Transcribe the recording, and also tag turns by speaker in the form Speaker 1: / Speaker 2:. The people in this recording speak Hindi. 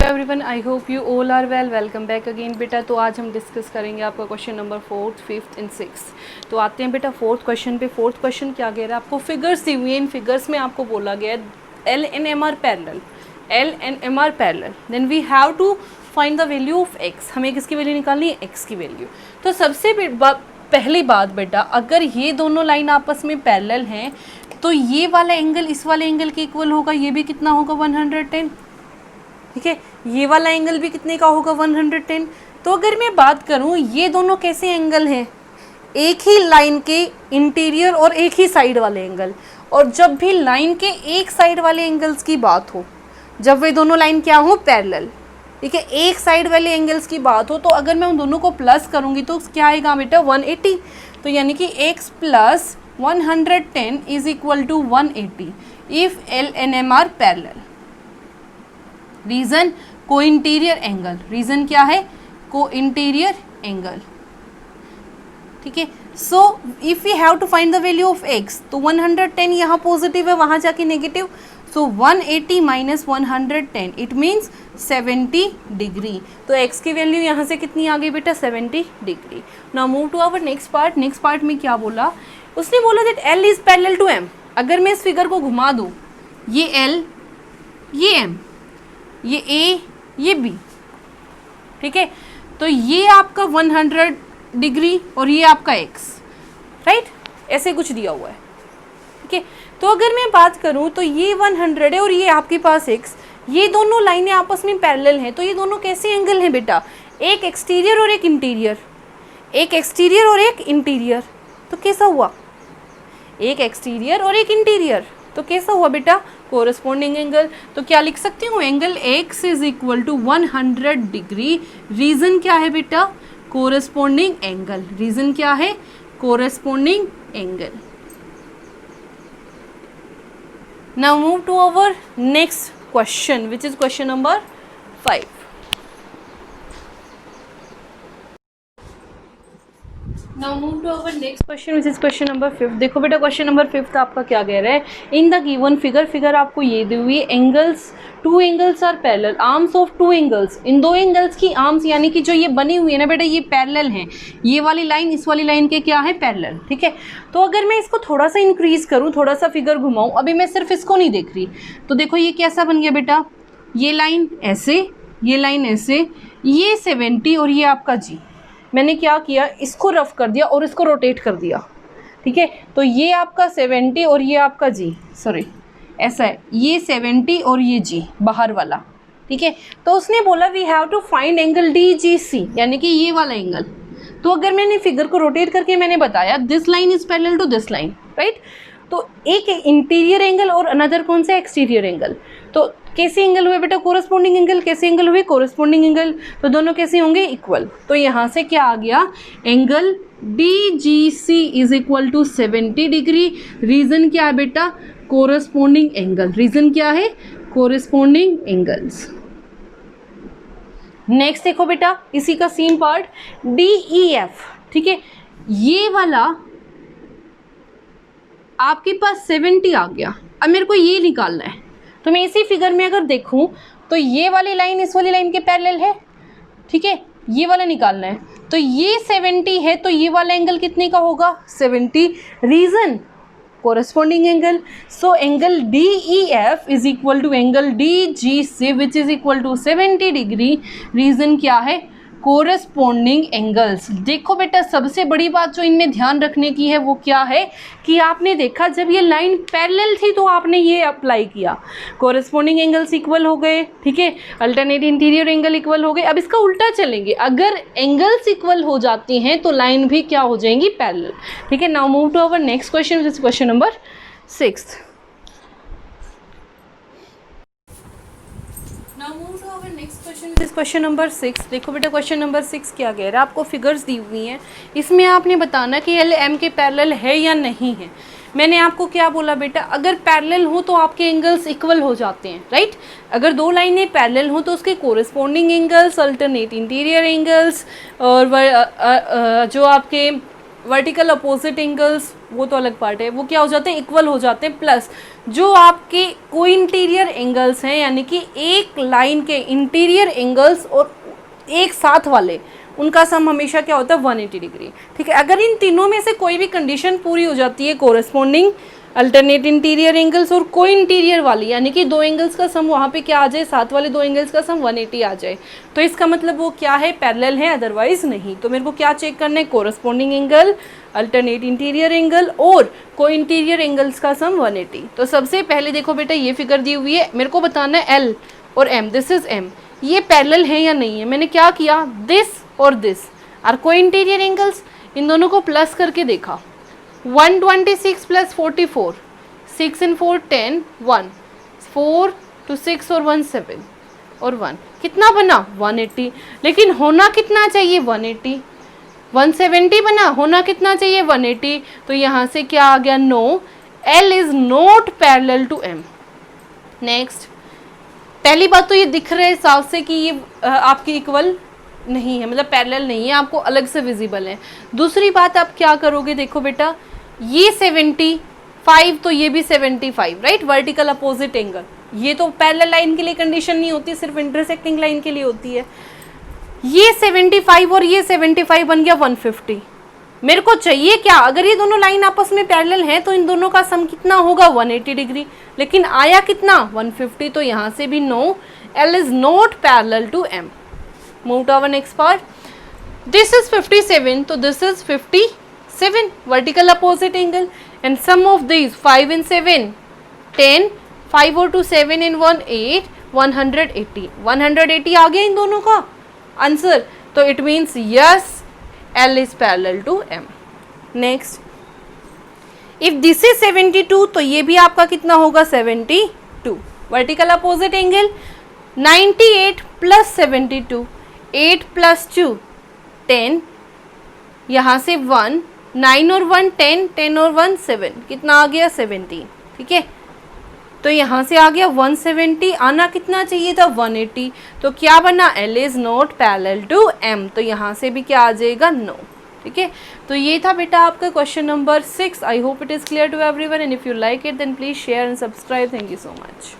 Speaker 1: Everyone, I hope you all are well. Welcome back again बेटा। तो आज हम डिस्कस करेंगे आपका question number 4th, 5th and 6th। तो आते हैं बेटा फोर्थ क्वेश्चन पे। फोर्थ क्वेश्चन क्या कह रहा है, आपको फिगर्स दी हुई है। इन फिगर्स में आपको बोला गया है L and M are parallel, L and M are parallel, then we have to find the value of X. हमें किसकी वैल्यू निकालनी है, एक्स की वैल्यू। तो सबसे पहली बात बेटा, अगर ये दोनों लाइन आपस में पैरेलल हैं तो ये वाला एंगल इस वाले एंगल के इक्वल होगा। ये भी कितना होगा, 110। ठीक है, ये वाला एंगल भी कितने का होगा, 110। तो अगर मैं बात करूं ये दोनों कैसे एंगल हैं, एक ही लाइन के इंटीरियर और एक ही साइड वाले एंगल। और जब भी लाइन के एक साइड वाले एंगल्स की बात हो, जब वे दोनों लाइन क्या हो, पैरेलल, ठीक है, एक साइड वाले एंगल्स की बात हो, तो अगर मैं उन दोनों को प्लस करूंगी तो क्या आएगा बेटा, 180। तो यानी कि x plus 110 is equal to 180 if L and M are parallel. Reason, co interior angle. Reason क्या है, को इंटीरियर एंगल। ठीक है, so if we have to find the value of x, तो 110 यहाँ पॉजिटिव है, वहां जाके negative. So 180 minus 110 it means 70 degree. तो x की वैल्यू यहाँ से कितनी आ गई बेटा, 70 degree. Now move to our next part. Next part में क्या बोला, उसने बोला that l is parallel to m। अगर मैं इस फिगर को घुमा दूँ, ये l, ये m, ये a, ये b, ठीक है, तो ये आपका 100 डिग्री और ये आपका x, राइट, ऐसे कुछ दिया हुआ है। ठीक है, तो अगर मैं बात करूं तो ये 100 है और ये आपके पास x, ये दोनों लाइनें आपस में पैरेलल हैं। तो ये दोनों कैसे एंगल हैं बेटा, एक एक्सटीरियर और एक इंटीरियर, एक एक्सटीरियर और एक इंटीरियर। तो कैसा हुआ, एक एक्सटीरियर और एक इंटीरियर, तो कैसा हुआ बेटा, कोरस्पॉन्डिंग एंगल। तो क्या लिख सकती हूँ, angle x is equal to 100 degree. Reason क्या है बेटा, कोरस्पॉन्डिंग एंगल। रीजन क्या है, corresponding angle. Now move to our next question which is question number 5। Now move to our next question which is question number 5। देखो बेटा, क्वेश्चन नंबर 5 आपका क्या कह रहा है, in the given figure, figure आपको ये दी हुई है, angles, two angles are parallel, arms of two angles, इन दो एंगल्स की आर्म्स यानी कि जो ये बनी हुई है ना बेटा, ये पैरेलल हैं। ये वाली लाइन इस वाली लाइन के क्या है, पैरेलल। ठीक है, तो अगर मैं इसको थोड़ा सा इंक्रीज करूँ, थोड़ा सा फिगर घुमाऊँ, अभी मैं सिर्फ इसको नहीं देख रही, तो देखो ये कैसा बन गया बेटा, ये लाइन ऐसे, ये लाइन ऐसे, ये 70 और ये आपका जी। मैंने क्या किया, इसको रफ कर दिया और इसको रोटेट कर दिया। ठीक है, तो ये आपका 70 और ये आपका जी, सॉरी ऐसा है, ये 70 और ये जी बाहर वाला। ठीक है, तो उसने बोला we have to find angle DGC, यानी कि ये वाला एंगल। तो अगर मैंने फिगर को रोटेट करके मैंने बताया this line is parallel to this line, right, तो एक इंटीरियर एंगल और अनदर कौन सा, एक्सटीरियर एंगल। तो कैसे एंगल हुए बेटा, कोरस्पॉन्डिंग एंगल। कैसे एंगल हुए, कोरस्पॉन्डिंग एंगल, तो दोनों कैसे होंगे, इक्वल। तो यहाँ से क्या आ गया, angle DGC is equal to 70 degree. Reason क्या है बेटा, कोरस्पॉन्डिंग एंगल। रीजन क्या है, कोरस्पॉन्डिंग एंगल्स। नेक्स्ट देखो बेटा, इसी का सेम पार्ट, DEF। ठीक है, ये वाला आपके पास 70 आ गया। अब मेरे को ये निकालना है, तो मैं इसी फिगर में अगर देखूं तो ये वाली लाइन इस वाली लाइन के पैरेलल है। ठीक है, ये वाला निकालना है, तो ये 70 है, तो ये वाला एंगल कितने का होगा, 70। Reason, corresponding angle. So angle DEF is equal to angle DGC which is equal to 70 degree. Reason क्या है, कोरस्पॉन्डिंग एंगल्स। देखो बेटा, सबसे बड़ी बात जो इनमें ध्यान रखने की है वो क्या है कि आपने देखा जब ये लाइन पैरेलल थी तो आपने ये अप्लाई किया, कोरस्पॉन्डिंग एंगल्स इक्वल हो गए। ठीक है, अल्टरनेट इंटीरियर एंगल इक्वल हो गए। अब इसका उल्टा चलेंगे, अगर एंगल्स इक्वल हो जाती हैं तो लाइन भी क्या हो जाएंगी, पैरेलल। ठीक है, now move to our next question which is question number 6। Question number 6। देखो बेटा, क्वेश्चन नंबर 6 क्या कह रहा है, आपको फिगर्स दी हुई हैं, इसमें आपने बताना कि एल एम के पैरेलल है या नहीं है। मैंने आपको क्या बोला बेटा, अगर पैरेलल हो तो आपके एंगल्स इक्वल हो जाते हैं, राइट। अगर दो लाइनें पैरेलल हो तो उसके corresponding angles, alternate interior angles और जो आपके वर्टिकल अपोजिट एंगल्स वो तो अलग पार्ट है, वो क्या हो जाते हैं, इक्वल हो जाते हैं। प्लस जो आपके को इंटीरियर एंगल्स हैं, यानी कि एक लाइन के इंटीरियर एंगल्स और एक साथ वाले, उनका सम हमेशा क्या होता है, 180 डिग्री। ठीक है, अगर इन तीनों में से कोई भी कंडीशन पूरी हो जाती है, कोरेस्पोंडिंग अल्टरनेट इंटीरियर एंगल्स और को इंटीरियर वाली, यानी कि दो एंगल्स का सम वहाँ पे क्या आ जाए, साथ वाले दो एंगल्स का सम 180 आ जाए, तो इसका मतलब वो क्या है, पैरेलल है, अदरवाइज नहीं। तो मेरे को क्या चेक करना है, corresponding angle, alternate interior angle और को इंटीरियर एंगल्स का सम 180। तो सबसे पहले देखो बेटा, ये फिगर दी हुई है, मेरे को बताना है एल और एम, दिस इज एम, ये पैरेलल है या नहीं है। मैंने क्या किया, दिस और दिस आर को इंटीरियर एंगल्स, इन दोनों को प्लस करके देखा, 126 प्लस 44, 6 and 4 10, 1 4 to 6 और 1 7 और 1 कितना बना 180, लेकिन होना कितना चाहिए 180, 170 बना, होना कितना चाहिए 180। तो यहाँ से क्या आ गया, no, L is not parallel to M। Next, पहली बात तो ये दिख रहा है साफ से कि ये आपकी इक्वल नहीं है, मतलब पैरेलल नहीं है, आपको अलग से विजिबल है। दूसरी बात आप क्या करोगे, देखो बेटा, ये 75 तो ये भी 75, राइट, वर्टिकल अपोजिट एंगल, ये तो पैरेलल लाइन के लिए कंडीशन नहीं होती, सिर्फ इंटरसेक्टिंग लाइन के लिए होती है। ये 75 और ये 75 बन गया 150। मेरे को चाहिए क्या, अगर ये दोनों लाइन आपस में पैरेलल हैं तो इन दोनों का सम कितना होगा 180 डिग्री, लेकिन आया कितना 150। तो यहाँ से भी no, L is not parallel to M। Move to our next part, this is 57, तो this is 57 vertical opposite angle, and sum of this 5 and 7 10, 5 और 2 7 and 1 8, 180, 180 आ गया इन दोनों का आंसर। तो it means yes, L is parallel to M। Next, if this is 72 तो ये भी आपका कितना होगा 72, vertical opposite angle, 98 plus 72, 8 plus 2 10, यहाँ से 1 9 और 1 10, 10 और 1 7, कितना आ गया 17। ठीक है, तो यहाँ से आ गया 170, आना कितना चाहिए था 180। तो क्या बना, L is not parallel to M। तो यहाँ से भी क्या आ जाएगा, नो। ठीक है, तो ये था बेटा आपका question number 6। I hope it is clear to everyone, and if you like it then please share and subscribe. Thank you so much.